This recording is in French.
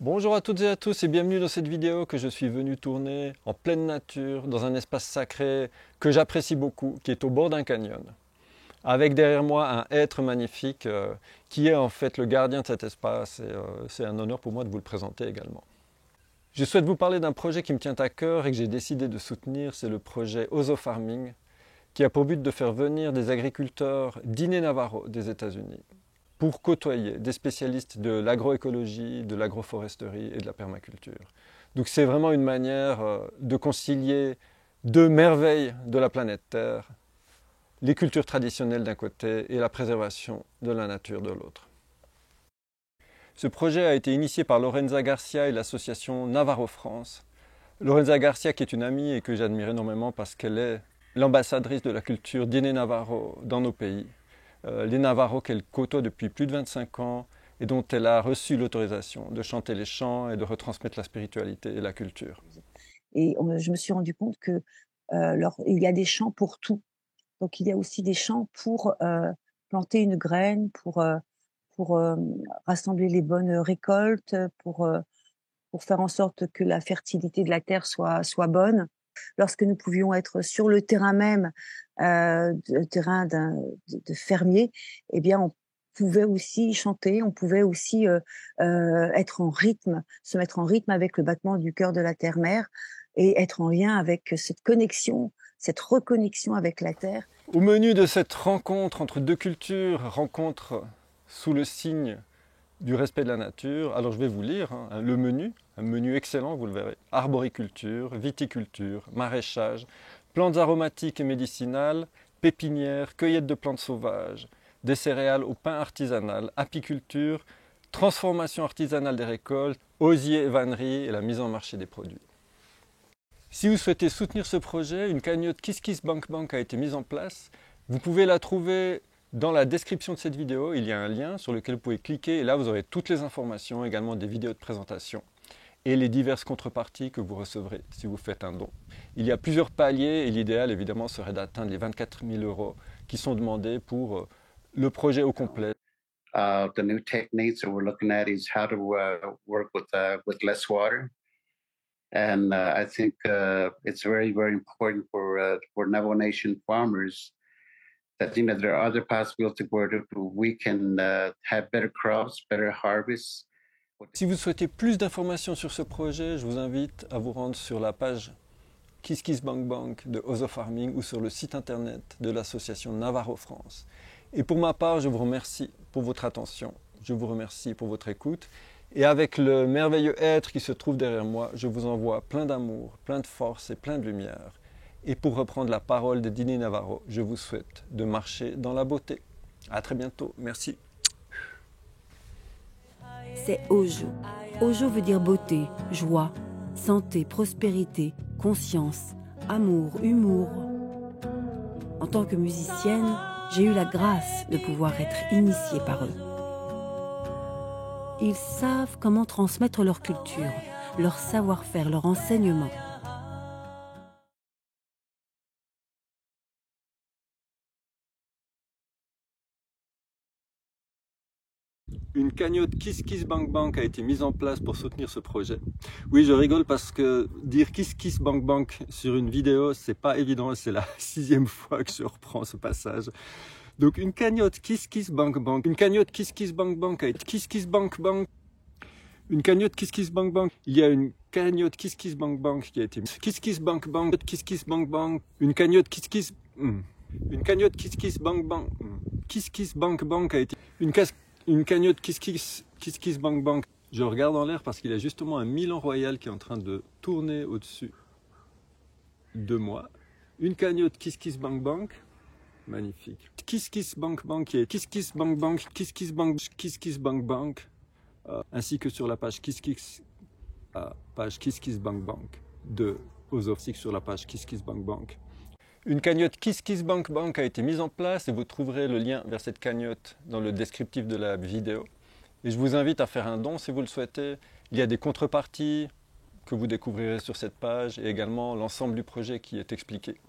Bonjour à toutes et à tous et bienvenue dans cette vidéo que je suis venu tourner en pleine nature, dans un espace sacré que j'apprécie beaucoup, qui est au bord d'un canyon. Avec derrière moi un être magnifique qui est en fait le gardien de cet espace et c'est un honneur pour moi de vous le présenter également. Je souhaite vous parler d'un projet qui me tient à cœur et que j'ai décidé de soutenir, c'est le projet Ozo Farming, qui a pour but de faire venir des agriculteurs d'Ine Navarro des États-Unis pour côtoyer des spécialistes de l'agroécologie, de l'agroforesterie et de la permaculture. Donc c'est vraiment une manière de concilier deux merveilles de la planète Terre, les cultures traditionnelles d'un côté et la préservation de la nature de l'autre. Ce projet a été initié par Lorenza Garcia et l'association Navarro France. Lorenza Garcia qui est une amie et que j'admire énormément parce qu'elle est l'ambassadrice de la culture d'Ine Navarro dans nos pays. Les Navarros qu'elle côtoie depuis plus de 25 ans et dont elle a reçu l'autorisation de chanter les chants et de retransmettre la spiritualité et la culture. Et je me suis rendu compte que il y a des chants pour tout. Donc il y a aussi des chants pour planter une graine, pour rassembler les bonnes récoltes, pour faire en sorte que la fertilité de la terre soit bonne. Lorsque nous pouvions être sur le terrain même, le terrain de fermier, eh bien on pouvait aussi chanter, on pouvait aussi être en rythme, se mettre en rythme avec le battement du cœur de la terre-mère et être en lien avec cette connexion, cette reconnexion avec la terre. Au menu de cette rencontre entre deux cultures, rencontre sous le signe du respect de la nature, alors je vais vous lire le menu, un menu excellent, vous le verrez. Arboriculture, viticulture, maraîchage, plantes aromatiques et médicinales, pépinières, cueillette de plantes sauvages, des céréales au pain artisanal, apiculture, transformation artisanale des récoltes, osier et vannerie et la mise en marché des produits. Si vous souhaitez soutenir ce projet, une cagnotte KissKissBankBank a été mise en place. Vous pouvez la trouver dans la description de cette vidéo. Il y a un lien sur lequel vous pouvez cliquer et là vous aurez toutes les informations, également des vidéos de présentation et les diverses contreparties que vous recevrez si vous faites un don. Il y a plusieurs paliers et l'idéal évidemment serait d'atteindre les 24 000 € qui sont demandés pour le projet au complet. The new techniques that we're looking at is how to work with less water. And I think it's very, very important for Navajo Nation farmers that there are other possibilities where we can have better crops, better harvests. Si vous souhaitez plus d'informations sur ce projet, je vous invite à vous rendre sur la page KissKissBankBank de Ozo Farming ou sur le site internet de l'association Navarro France. Et pour ma part, je vous remercie pour votre attention, je vous remercie pour votre écoute. Et avec le merveilleux être qui se trouve derrière moi, je vous envoie plein d'amour, plein de force et plein de lumière. Et pour reprendre la parole de Dini Navarro, je vous souhaite de marcher dans la beauté. À très bientôt, merci. C'est Ojo. Ojo veut dire beauté, joie, santé, prospérité, conscience, amour, humour. En tant que musicienne, j'ai eu la grâce de pouvoir être initiée par eux. Ils savent comment transmettre leur culture, leur savoir-faire, leur enseignement. Une cagnotte KissKissBankBank a été mise en place pour soutenir ce projet. Oui, je rigole parce que dire KissKissBankBank sur une vidéo, c'est pas évident. C'est la 6e fois que je reprends ce passage. Donc une cagnotte KissKissBankBank, une cagnotte KissKissBankBank a été KissKissBankBank. Une cagnotte KissKissBankBank. Il y a une cagnotte KissKissBankBank qui a été KissKissBankBank, KissKissBankBank, une cagnotte KissKiss. Une cagnotte KissKissBankBank. KissKissBankBank a été une cagnotte KissKissBankBank. Je regarde en l'air parce qu'il y a justement un Milan Royal qui est en train de tourner au-dessus de moi. Une cagnotte KissKissBankBank. Magnifique. KissKissBankBank qui est KissKissBankBank, KissKissBankBank, ainsi que sur la page KissKissBankBank de Ozofsik sur la page KissKissBankBank. Une cagnotte KissKissBankBank a été mise en place et vous trouverez le lien vers cette cagnotte dans le descriptif de la vidéo. Et je vous invite à faire un don si vous le souhaitez. Il y a des contreparties que vous découvrirez sur cette page et également l'ensemble du projet qui est expliqué.